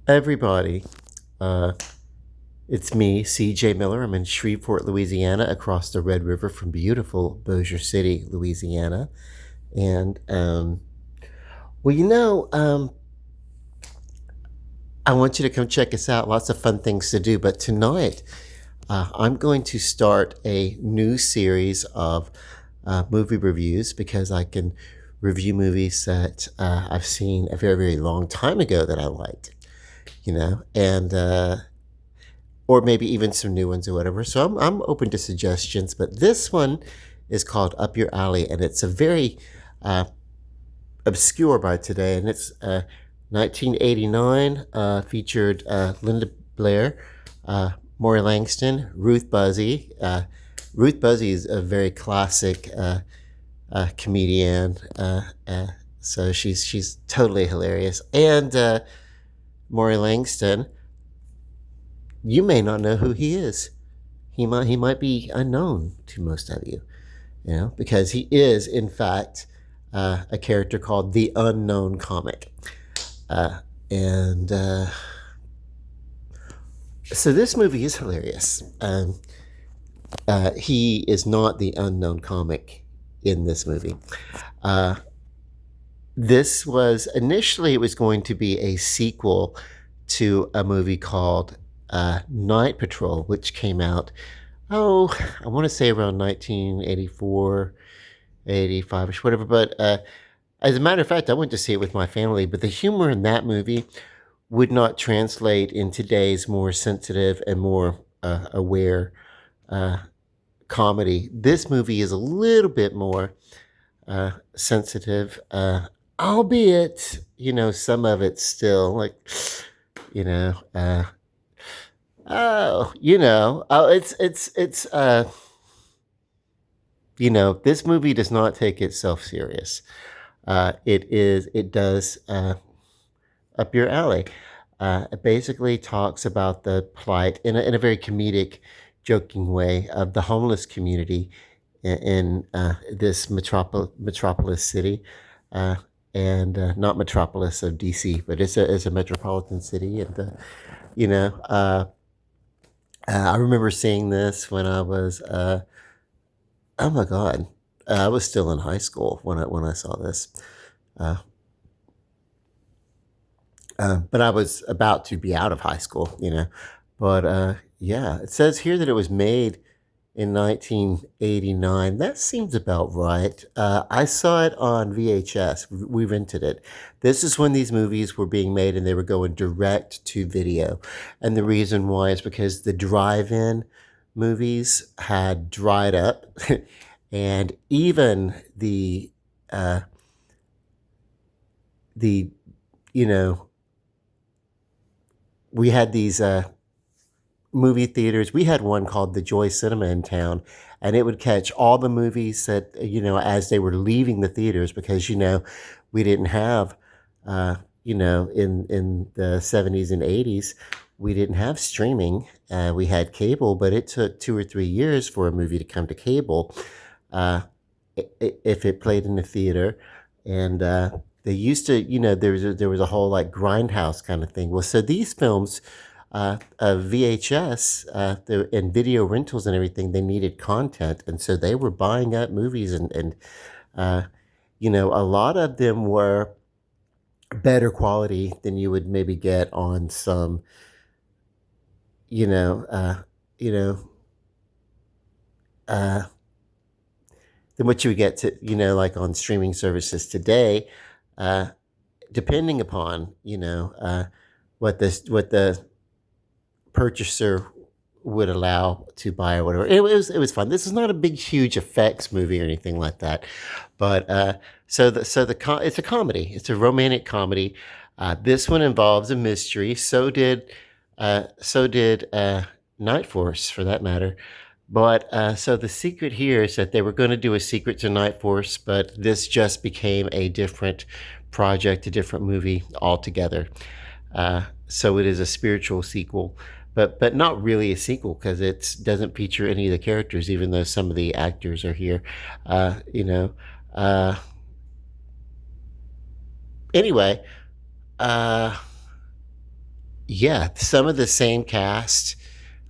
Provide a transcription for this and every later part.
Everybody, uh, it's me, CJ Miller. I'm in Shreveport, Louisiana, across the Red River from beautiful Bossier City, Louisiana. And, well, I want you to come check us out. Lots of fun things to do. But tonight, I'm going to start a new series of movie reviews because I can review movies that I've seen a very, very long time ago that I liked, and or maybe even some new ones or whatever. So I'm open to suggestions. But this one is called Up Your Alley, and it's a very uh, obscure by today, and it's 1989. Featured Linda Blair, Maury Langston, Ruth Buzzy. Ruth Buzzy is a very classic comedian. So she's totally hilarious, and Maury Langston, you may not know who he is. He might be unknown to most of you, because he is in fact a character called the Unknown Comic, and so this movie is hilarious. He is not the Unknown Comic in this movie. Uh, this was initially, it was going to be a sequel to a movie called Night Patrol, which came out, I want to say around 1984, 85ish, whatever. But as a matter of fact, I went to see it with my family, but the humor in that movie would not translate in today's more sensitive and more aware uh, comedy. This movie is a little bit more sensitive, albeit, some of it's still like, you know, uh, this movie does not take itself serious. It does up your alley. It basically talks about the plight in a very comedic, joking way of the homeless community in this metropolis city, uh, and not metropolis of DC, but it's a metropolitan city, and you know, uh, I remember seeing this when I was oh my god, I was still in high school when I saw this. Uh, but I was about to be out of high school. But yeah, it says here that it was made in 1989. That seems about right. I saw it on VHS. We rented it. This is when these movies were being made and they were going direct to video. And the reason why is because the drive-in movies had dried up, and even uh, the you know we had these movie theaters. We had one called the Joy Cinema in town, and it would catch all the movies that, as they were leaving the theaters, because we didn't have, in the 70s and 80s, we didn't have streaming. We had cable, but it took 2 or 3 years for a movie to come to cable, uh, if it played in the theater. And they used to, there was a whole like grindhouse kind of thing. Well, so these films, VHS, and video rentals and everything, they needed content, and so they were buying up movies, and uh, a lot of them were better quality than you would maybe get on some, you know, uh, you know, uh, than what you would get to, like on streaming services today, uh, depending upon, what the purchaser would allow to buy or whatever. It was fun. This is not a big, huge effects movie or anything like that, but it's a comedy. It's a romantic comedy. This one involves a mystery. So did Night Force, for that matter. But so the secret here is that they were going to do a secret to Night Force, but this just became a different project, a different movie altogether. So it is a spiritual sequel, but not really a sequel because it doesn't feature any of the characters, even though some of the actors are here. Uh, you know. Uh, anyway, uh, Yeah, some of the same cast,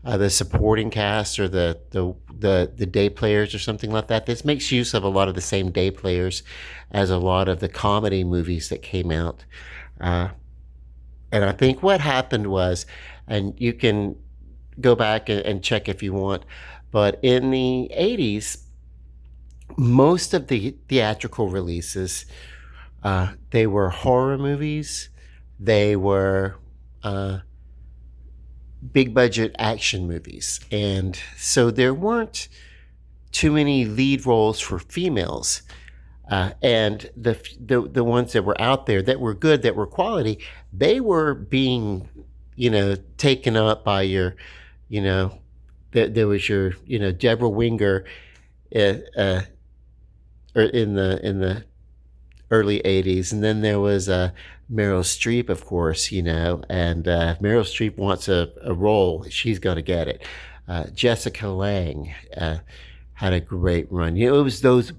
the supporting cast or the day players or something like that. This makes use of a lot of the same day players as a lot of the comedy movies that came out. Uh, and I think what happened was, and you can go back and check if you want, but in the 80s, most of the theatrical releases, they were horror movies, they were uh, big budget action movies. And so there weren't too many lead roles for females. And the ones that were out there that were good, that were quality, they were being, taken up by your, you know, there was your, Deborah Winger, uh, uh, or in the early 80s, and then there was Meryl Streep, of course, and Meryl Streep wants a role, she's going to get it. Jessica Lange had a great run. It was those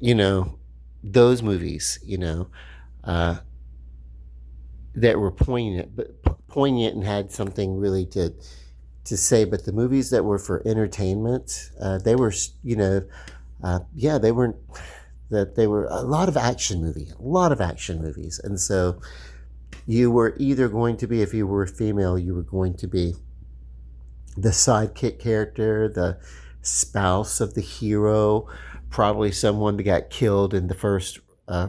you know those movies, uh, that were poignant, and had something really to say. But the movies that were for entertainment, they were, yeah, they weren't. That they were a lot of action movies, and so you were either going to be, if you were a female, you were going to be the sidekick character, the spouse of the hero, probably someone that got killed in the first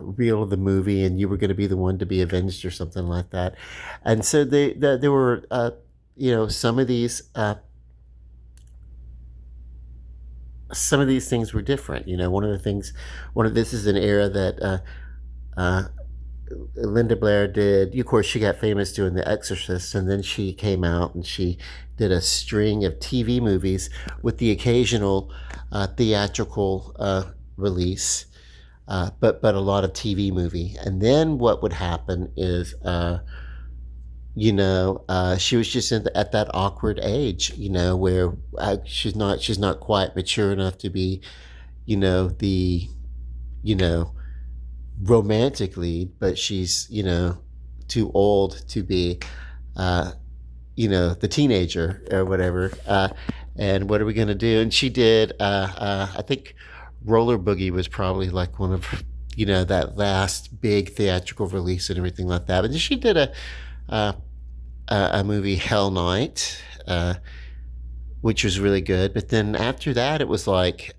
reel of the movie, and you were going to be the one to be avenged or something like that. And so there were, some of these things were different. This is an era that uh, Linda Blair did. Of course, she got famous doing The Exorcist, and then she came out and she did a string of TV movies with the occasional theatrical release, but a lot of TV movie. And then what would happen is, she was just at that awkward age, where she's not quite mature enough to be, the you know romantic lead, but she's, too old to be, uh, the teenager or whatever. And what are we going to do? And she did, I think Roller Boogie was probably like one of, that last big theatrical release and everything like that. But she did uh, a movie, Hell Night, which was really good. But then after that, it was like,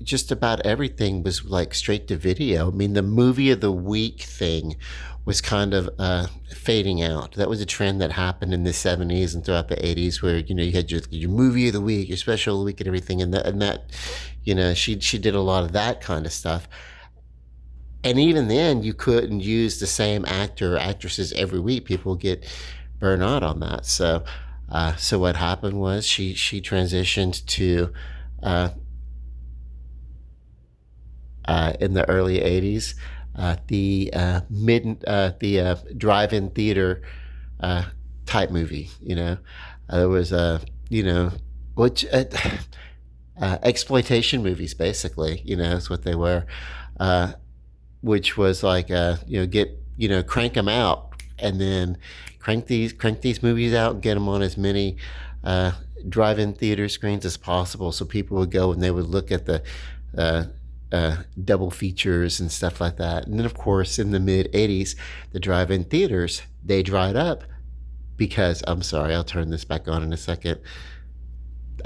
just about everything was like straight to video. I mean, the movie of the week thing was kind of fading out. That was a trend that happened in the 70s and throughout the 80s, where, you had your movie of the week, your special of the week and everything. And that, she did a lot of that kind of stuff. And even then, you couldn't use the same actor or actresses every week. People get burned out on that. So what happened was she transitioned to, uh, in the early 80s, the drive-in theater uh, type movie. There was which exploitation movies, basically. Is what they were, uh, which was like, crank them out, and then crank these movies out and get them on as many drive-in theater screens as possible, so people would go and they would look at the uh, double features and stuff like that. And then, of course, in the mid 80s, the drive-in theaters, they dried up because, I'm sorry, I'll turn this back on in a second.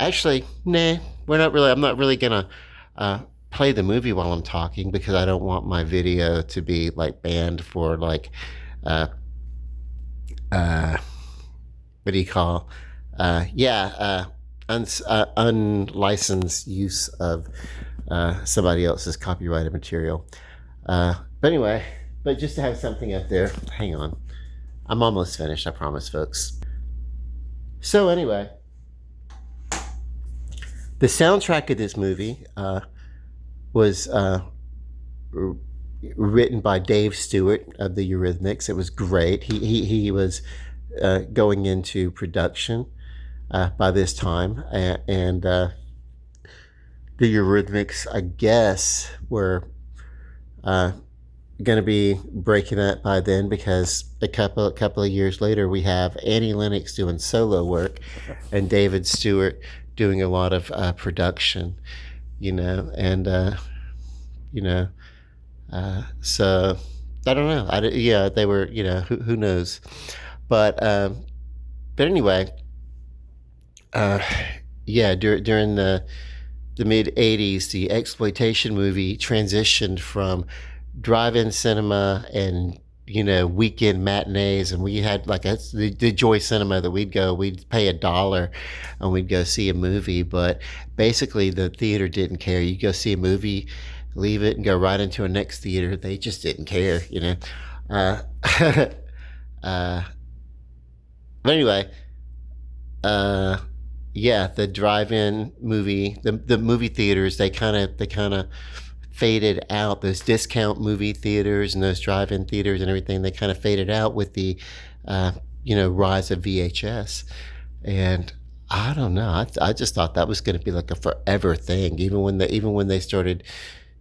Actually, nah, I'm not really gonna play the movie while I'm talking, because I don't want my video to be like banned for like, uh, uh, what do you call, unlicensed use of somebody else's copyrighted material. But anyway, but just to have something up there. Hang on, I'm almost finished, I promise, folks. So anyway, the soundtrack of this movie was written by Dave Stewart of the Eurythmics. It was great. He was going into production by this time, and the Eurythmics, I guess, were going to be breaking that by then because a couple of years later we have Annie Lennox doing solo work and David Stewart doing a lot of production, and you know so I don't know. Yeah, they were, who knows, but anyway, uh, yeah, during the mid 80s, the exploitation movie transitioned from drive-in cinema and weekend matinees, and we had like the Joy Cinema that we'd pay $1 and we'd go see a movie. But basically the theater didn't care. You go see a movie, leave it and go right into a next theater. They just didn't care. uh, uh, but anyway, uh, yeah, the drive-in movie, the movie theaters, they kind of faded out. Those discount movie theaters and those drive-in theaters and everything, they kind of faded out with the uh, rise of VHS. And I don't know, I just thought that was going to be like a forever thing, even when they started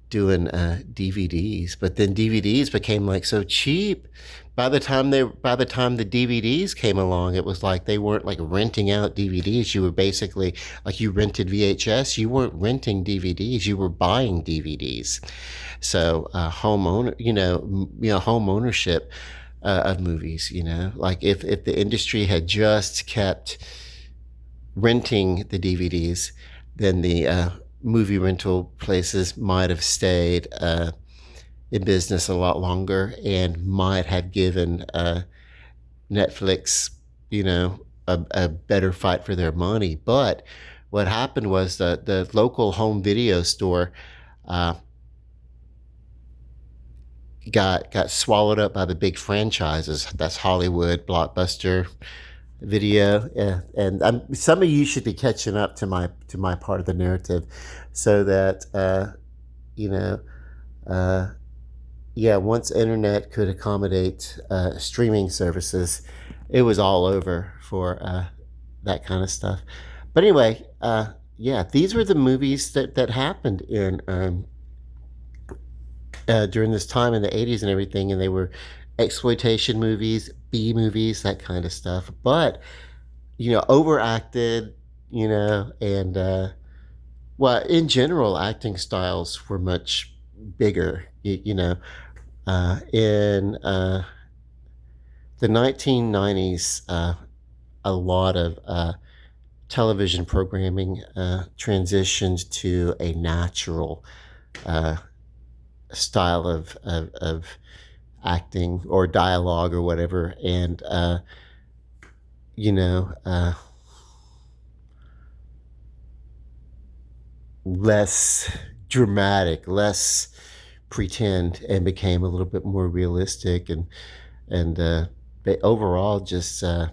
doing DVDs. But then DVDs became like so cheap. By the time the DVDs came along, it was like they weren't like renting out DVDs. You were basically like you rented VHS. You weren't renting DVDs. You were buying DVDs. So home ownership of movies. Like if the industry had just kept renting the DVDs, then the movie rental places might have stayed in business a lot longer and might have given Netflix, a better fight for their money. But what happened was the local home video store uh, got swallowed up by the big franchises. That's Hollywood, Blockbuster, Video, yeah. And some of you should be catching up to my part of the narrative, so that you know. Uh, yeah, once internet could accommodate streaming services, it was all over for that kind of stuff. But anyway, yeah, these were the movies that happened in during this time in the 80s and everything, and they were exploitation movies, B movies, that kind of stuff. But overacted, and well, in general, acting styles were much bigger. In the 1990s, a lot of television programming transitioned to a natural uh, style of acting or dialogue or whatever. And, you know, uh, less dramatic, less pretend, and became a little bit more realistic. And but overall, just I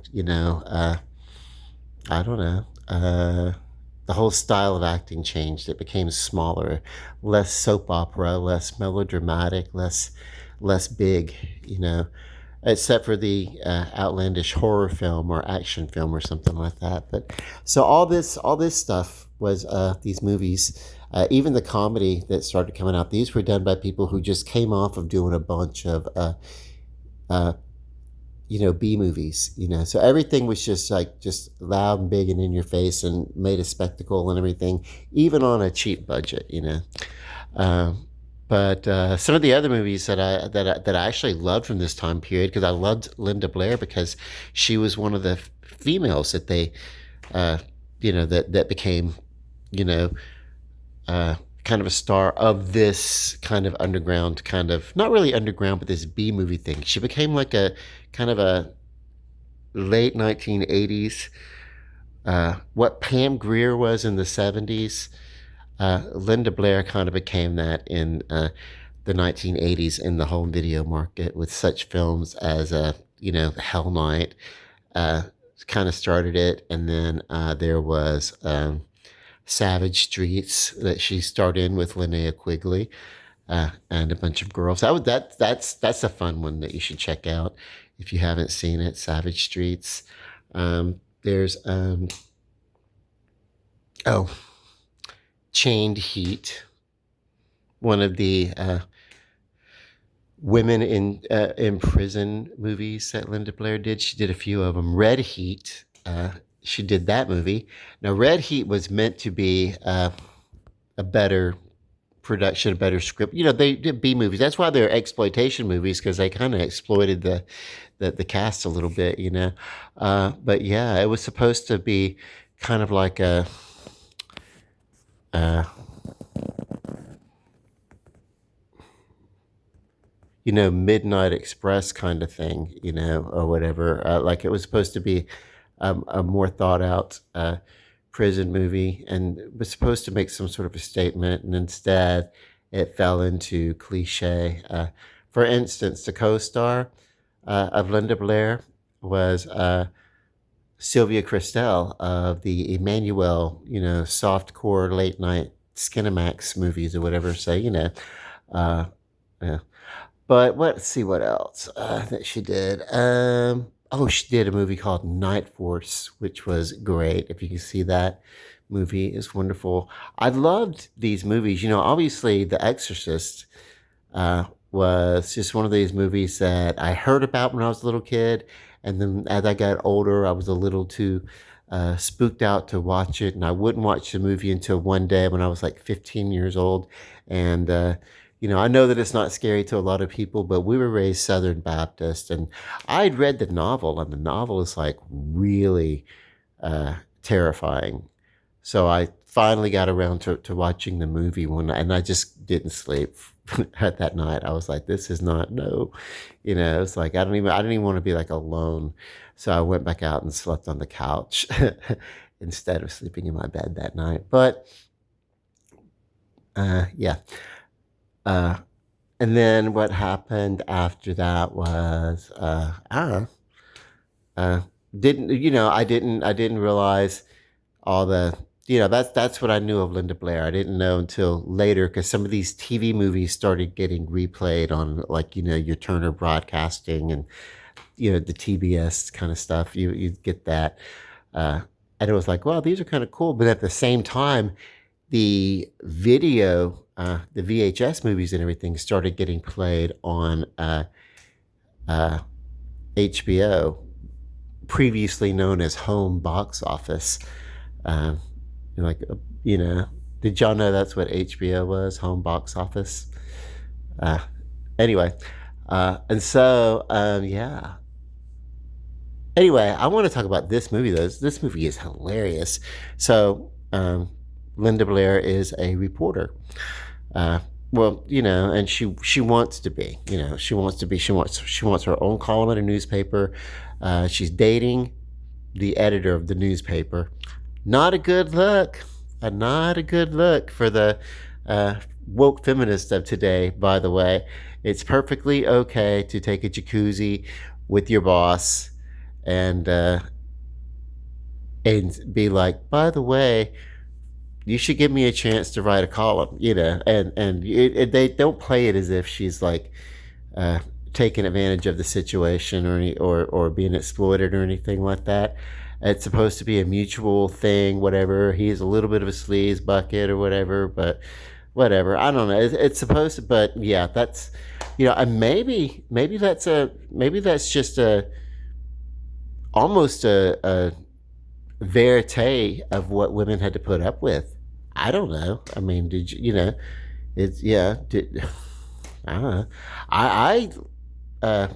don't know. The whole style of acting changed. It became smaller, less soap opera, less melodramatic, less big. Except for the outlandish horror film or action film or something like that. But so all this stuff was these movies. Even the comedy that started coming out, these were done by people who just came off of doing a bunch of uh, B movies. So everything was just loud and big and in your face and made a spectacle and everything, even on a cheap budget. Um, but some of the other movies that I actually loved from this time period, because I loved Linda Blair because she was one of the females that they that became you know kind of a star of this kind of underground, kind of not really underground, but this B movie thing. She became like a kind of a late 1980s, what Pam Grier was in the 70s. Linda Blair kind of became that in the 1980s in the home video market with such films as Hell Night uh, kind of started it, and then there was Savage Streets that she starred in with Linnea Quigley and a bunch of girls. That's a fun one that you should check out if you haven't seen it. Savage Streets. There's oh, Chained Heat, one of the women in prison movies that Linda Blair did. She did a few of them. Red Heat. She did that movie. Now, Red Heat was meant to be a better production, a better script. You know, they did B movies. That's why they're exploitation movies, because they kind of exploited the cast a little bit. You know, but yeah, it was supposed to be kind of like a Midnight Express kind of thing, or whatever. Like it was supposed to be a more thought out prison movie, and it was supposed to make some sort of a statement, and instead it fell into cliche. For instance, the co-star of Linda Blair was Sylvia Christel of the Emmanuel, softcore late night Skinamax movies or whatever. So, uh, yeah. But let's see what else that she did. Oh, she did a movie called Night Force, which was great. If you can see that movie, it's wonderful. I loved these movies. Obviously, The Exorcist was just one of these movies that I heard about when I was a little kid, and then as I got older, I was a little too spooked out to watch it, and I wouldn't watch the movie until one day when I was like 15 years old, and I know that it's not scary to a lot of people, but we were raised Southern Baptist, and I'd read the novel, and the novel is like really terrifying. So I finally got around to watching the movie and I just didn't sleep at that night. I was like, this is not no, it's like I didn't even want to be like alone. So I went back out and slept on the couch instead of sleeping in my bed that night. But yeah. Uh, and then what happened after that was I don't know. Uh, didn't I didn't realize all the that's what I knew of Linda Blair. I didn't know until later, because some of these TV movies started getting replayed on, like, your Turner Broadcasting and the TBS kind of stuff. You get that, and it was like, well, these are kind of cool. But at the same time, the video, the VHS movies and everything started getting played on uh, HBO, previously known as Home Box Office. Um, like, did y'all know that's what HBO was? Home Box Office. Uh, anyway, and so yeah. Anyway, I want to talk about this movie though. This movie is hilarious. So, Linda Blair is a reporter. Uh, well, and she wants to be. She wants to be. She wants her own column in a newspaper. She's dating the editor of the newspaper. Not a good look. Not a good look for the woke feminists of today, by the way. It's perfectly okay to take a jacuzzi with your boss and be like, by the way, you should give me a chance to write a column, they don't play it as if she's like uh, taking advantage of the situation or being exploited or anything like that. It's supposed to be a mutual thing, whatever. He's a little bit of a sleaze bucket or whatever, but whatever. I don't know. It's supposed to, but yeah, that's and maybe that's just a almost a verite of what women had to put up with. I don't know. I mean, did it's yeah. I don't know.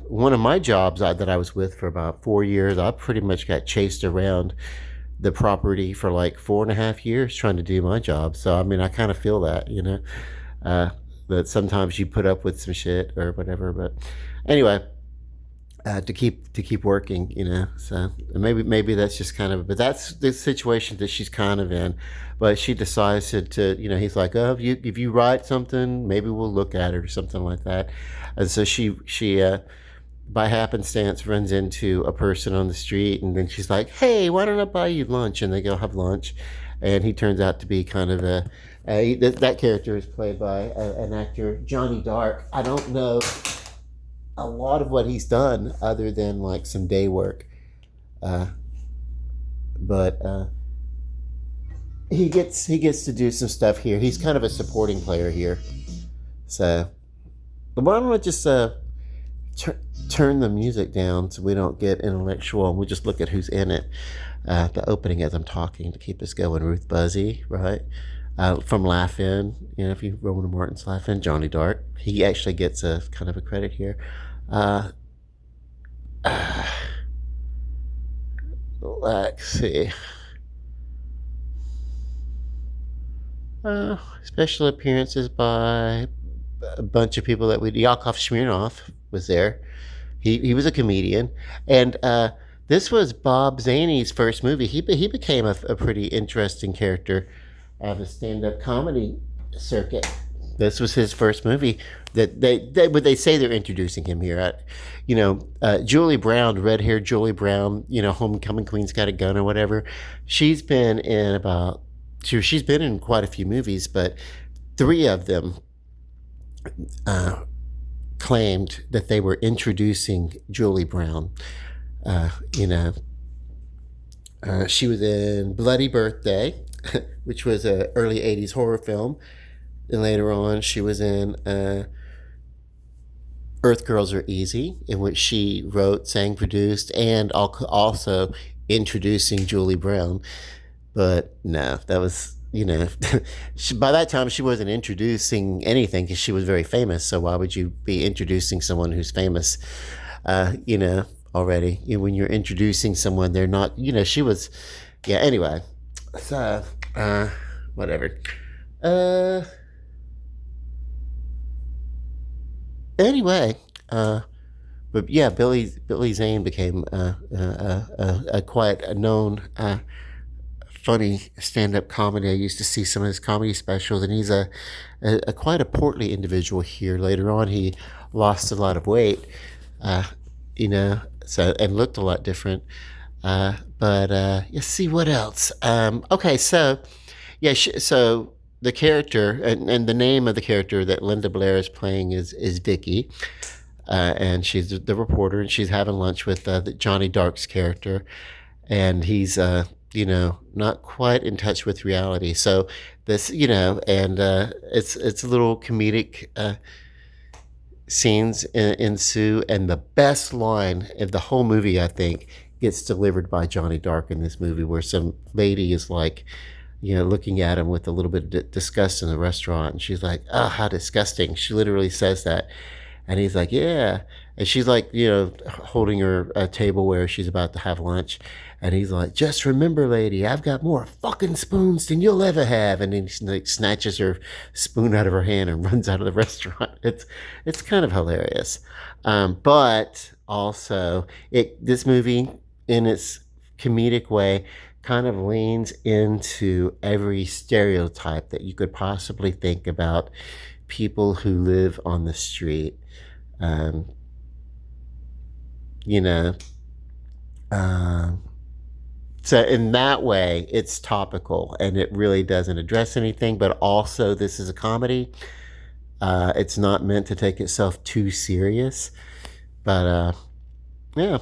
One of my jobs that I was with for about 4 years, I pretty much got chased around the property for like 4.5 years trying to do my job. So I mean, I kind of feel that, uh, that sometimes you put up with some shit or whatever. But anyway, to keep working, So maybe that's just kind of, but that's the situation that she's kind of in. But she decides to he's like, oh, if you write something, maybe we'll look at it or something like that. And so she by happenstance runs into a person on the street, and then she's like, hey, why don't I buy you lunch? And they go have lunch, and he turns out to be kind of that character is played by an actor, Johnny Dark. I don't know a lot of what he's done other than like some day work, but he gets to do some stuff here. He's kind of a supporting player here, so why don't I just tur- turn the music down so we don't get intellectual and we just look at who's in it. The opening as I'm talking to keep us going. Ruth Buzzy, right? From Laugh-In, if you Rowan Martin's Laugh-In, Johnny Dark. He actually gets a kind of a credit here. Uh, uh, let's see. Special appearances by a bunch of people that we. Yakov Smirnoff was there. He was a comedian, and this was Bob Zaney's first movie. He became a pretty interesting character of a stand-up comedy circuit. This was his first movie that they say they're introducing him here. Julie Brown, red-haired Julie Brown, Homecoming Queen's Got a Gun or whatever. She's been in about she's been in quite a few movies, but three of them claimed that they were introducing Julie Brown. Uh, you know, she was in Bloody Birthday, which was an early '80s horror film. And later on, she was in Earth Girls Are Easy, in which she wrote, sang, produced, and also introducing Julie Brown. But no, that was, by that time she wasn't introducing anything because she was very famous. So why would you be introducing someone who's famous, already? When you're introducing someone, they're not, she was, yeah, anyway. So, whatever. Uh, anyway, but yeah, Billy Zane became a quite a known funny stand-up comedy. I used to see some of his comedy specials, and he's a quite a portly individual here. Later on, he lost a lot of weight, uh, so and looked a lot different. But let's see what else. Okay, so yeah, so the character and the name of the character that Linda Blair is playing is Vicky, and she's the reporter, and she's having lunch with Johnny Dark's character, and he's not quite in touch with reality. So this, and it's a little comedic scenes ensue, and the best line of the whole movie, I think, gets delivered by Johnny Dark in this movie, where some lady is like, looking at him with a little bit of disgust in the restaurant, and she's like, "Oh, how disgusting!" She literally says that, and he's like, "Yeah," and she's like, holding her a table where she's about to have lunch, and he's like, "Just remember, lady, I've got more fucking spoons than you'll ever have," and then he like snatches her spoon out of her hand and runs out of the restaurant. It's kind of hilarious, but also this movie in its comedic way kind of leans into every stereotype that you could possibly think about people who live on the street. Um, you know, um, so in that way, it's topical and it really doesn't address anything. But also, this is a comedy. It's not meant to take itself too serious. But yeah,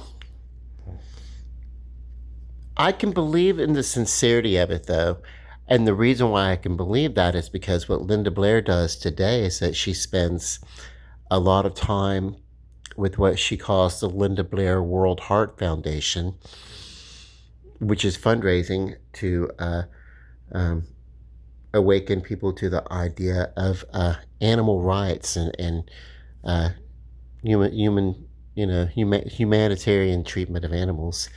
I can believe in the sincerity of it, though. And the reason why I can believe that is because what Linda Blair does today is that she spends a lot of time with what she calls the Linda Blair World Heart Foundation, which is fundraising to um, awaken people to the idea of animal rights and uh, human humanitarian treatment of animals.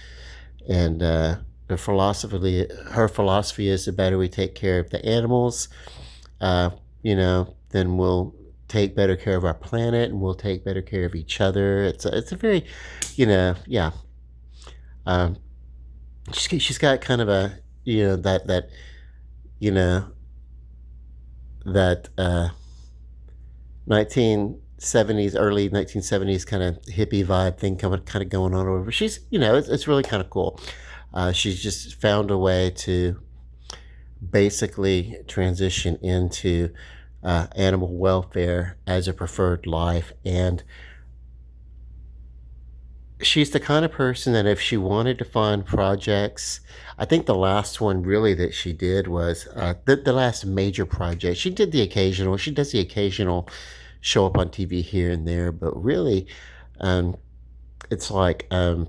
And her philosophy is the better we take care of the animals, uh, then we'll take better care of our planet and we'll take better care of each other. It's a very, yeah. Um, she's got kind of a, you know, that 1970s, early 1970s kind of hippie vibe thing kind of going on over. She's, it's really kind of cool. She's just found a way to basically transition into animal welfare as a preferred life. And she's the kind of person that if she wanted to find projects, I think the last one really that she did was the last major project. She does the occasional show up on TV here and there, but really, um, it's like I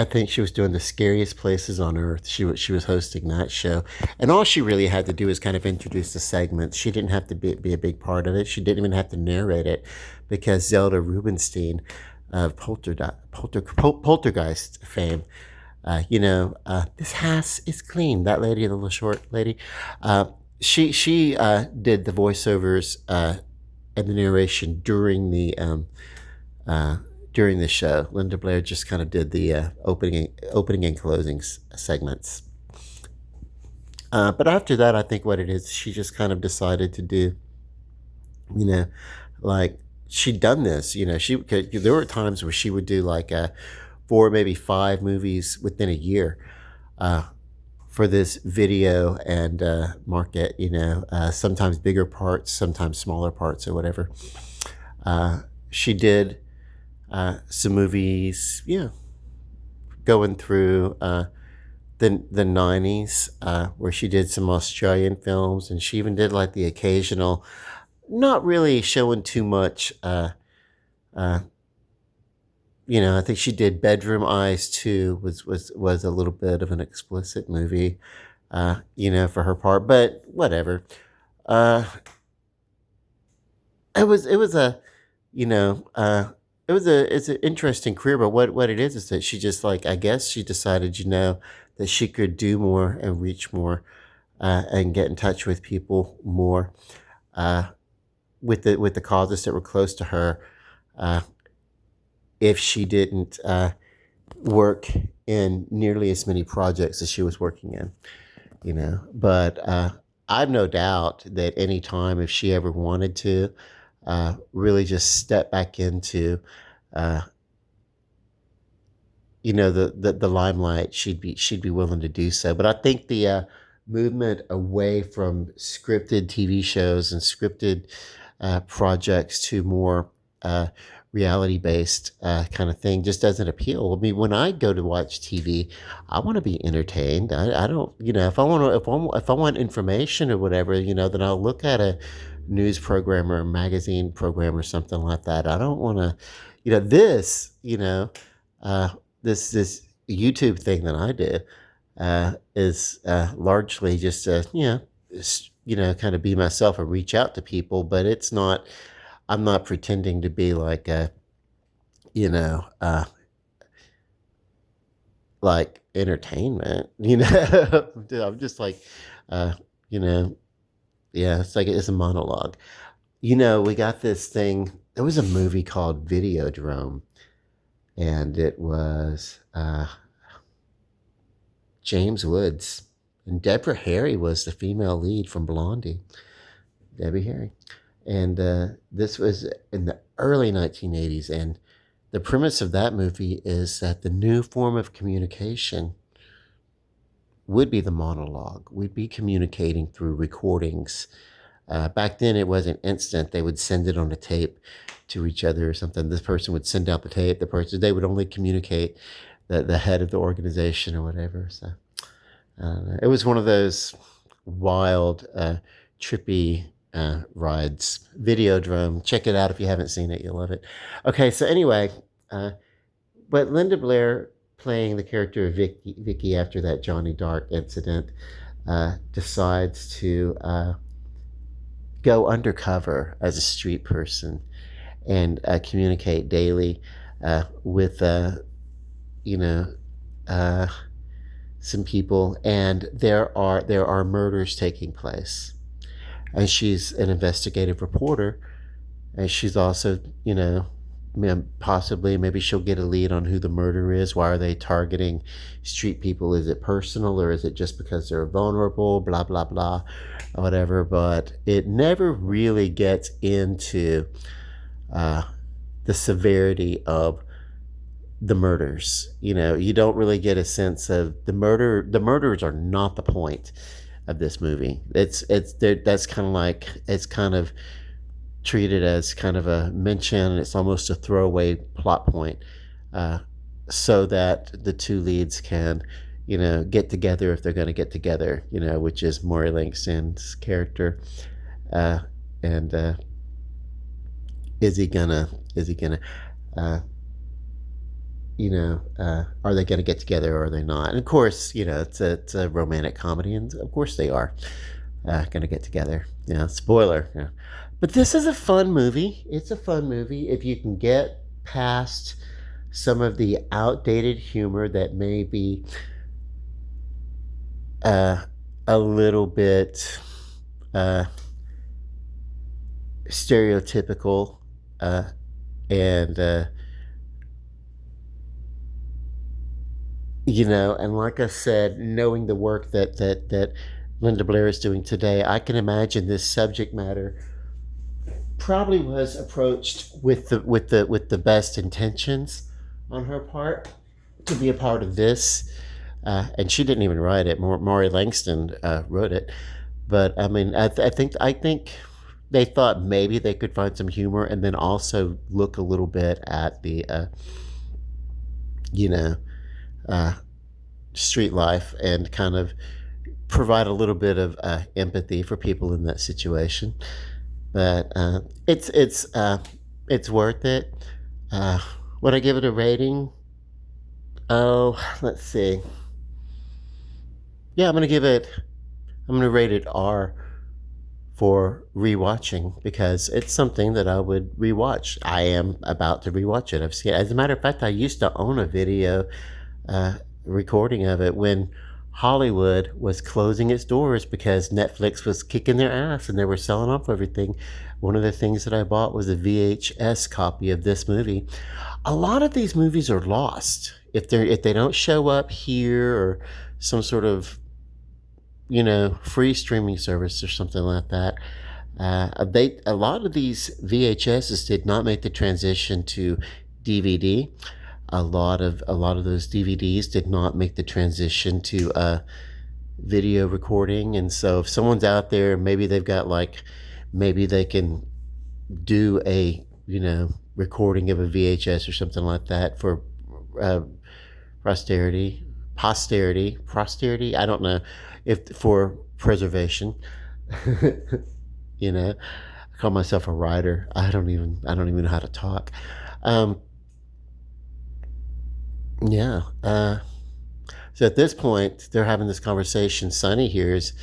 think she was doing the scariest places on earth. She was hosting that show, and all she really had to do is kind of introduce the segments. She didn't have to be a big part of it. She didn't even have to narrate it, because Zelda Rubinstein of Poltergeist fame, this house is clean. That lady, the little short lady, she did the voiceovers and the narration uh, during the show. Linda Blair just kind of did the opening and closing segments. But after that, I think what it is, she just kind of decided to do, you know, like she'd done this. There were times where she would do like 4, maybe 5 movies within a year. Uh, for this video and market, sometimes bigger parts, sometimes smaller parts, or whatever. She did some movies, going through the 90s, where she did some Australian films, and she even did like the occasional, not really showing too much. Uh, I think she did Bedroom Eyes 2, was a little bit of an explicit movie, for her part, but whatever. Uh, it was a, you know, it's an interesting career, but what it is that she just, like, I guess she decided, that she could do more and reach more, and get in touch with people more, uh, with the causes that were close to her, uh, if she didn't work in nearly as many projects as she was working in, But I've no doubt that any time, if she ever wanted to really just step back into, uh, the limelight, she'd be willing to do so. But I think the movement away from scripted TV shows and scripted projects to more uh, reality based kind of thing just doesn't appeal. I mean, when I go to watch TV, I want to be entertained. I don't, if I want to, if I want information or whatever, then I'll look at a news program or a magazine program or something like that. I don't want to, this, uh, this YouTube thing that I do is largely just kind of be myself and reach out to people, but it's not. I'm not pretending to be like you know, uh, like entertainment. I'm just like, uh, you know, yeah. It's a monologue. We got this thing. There was a movie called Videodrome, and it was James Woods, and Deborah Harry was the female lead from Blondie. Debbie Harry. And this was in the early 1980s. And the premise of that movie is that the new form of communication would be the monologue. We'd be communicating through recordings. Back then, it wasn't instant. They would send it on a tape to each other or something. This person would send out the tape. They would only communicate the head of the organization or whatever. So it was one of those wild, trippy rides. Videodrome. Check it out if you haven't seen it. You'll love it. Okay, so anyway, but Linda Blair, playing the character of Vicky after that Johnny Dark incident, decides to go undercover as a street person and communicate daily with you know some people, and there are murders taking place, and she's an investigative reporter, and she's also, possibly, maybe she'll get a lead on who the murderer is. Why are they targeting street people? Is it personal, or is it just because they're vulnerable? Blah blah blah, or whatever. But it never really gets into the severity of the murders. You don't really get a sense of the murder. The murders are not the point of this movie. That's kind of like, it's kind of treated as kind of a mention. It's almost a throwaway plot point, so that the two leads can, get together if they're going to get together. Which is Maury Langston's character, and is he gonna is he gonna uh, are they gonna get together or are they not? And of course, it's a romantic comedy, and of course they are gonna get together. Spoiler. But this is a fun movie. It's a fun movie if you can get past some of the outdated humor that may be uh, a little bit uh, stereotypical, uh, and and like I said, knowing the work that Linda Blair is doing today, I can imagine this subject matter probably was approached with the best intentions on her part to be a part of this. And she didn't even write it. Maury Langston wrote it. But I mean, I think they thought maybe they could find some humor and then also look a little bit at the you know uh, street life and kind of provide a little bit of empathy for people in that situation. But it's worth it. Uh, would I give it a rating? Oh, let's see. Yeah, I'm gonna rate it R for rewatching because it's something that I would rewatch. I am about to rewatch it. I've seen it. As a matter of fact, I used to own a video uh, recording of it when Hollywood was closing its doors because Netflix was kicking their ass and they were selling off everything. One of the things that I bought was a VHS copy of this movie. A lot of these movies are lost if they don't show up here or some sort of free streaming service or something like that. A lot of these VHSs did not make the transition to DVD. A lot of those DVDs did not make the transition to video recording. And so if someone's out there, maybe they can do a recording of a VHS or something like that for uh, posterity. I don't know if for preservation. I call myself a writer. I don't even know how to talk. Um, yeah. So at this point, they're having this conversation. Sonny here is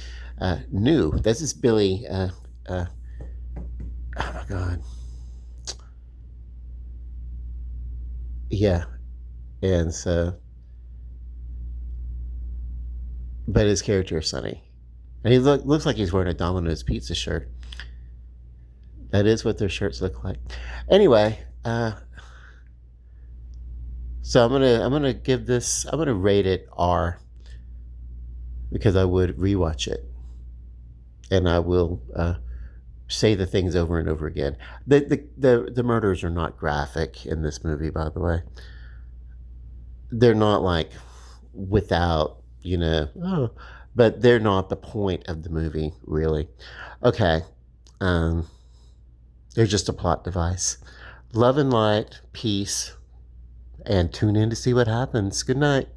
new. This is Billy. Oh my God. Yeah. And so, but his character is Sonny. And he looks like he's wearing a Domino's pizza shirt. That is what their shirts look like. Anyway, so I'm gonna rate it R because I would rewatch it and I will say the things over and over again. The murders are not graphic in this movie, by the way. They're not like without oh, but they're not the point of the movie really. Okay, um, they're just a plot device. Love and light, peace, and tune in to see what happens. Good night.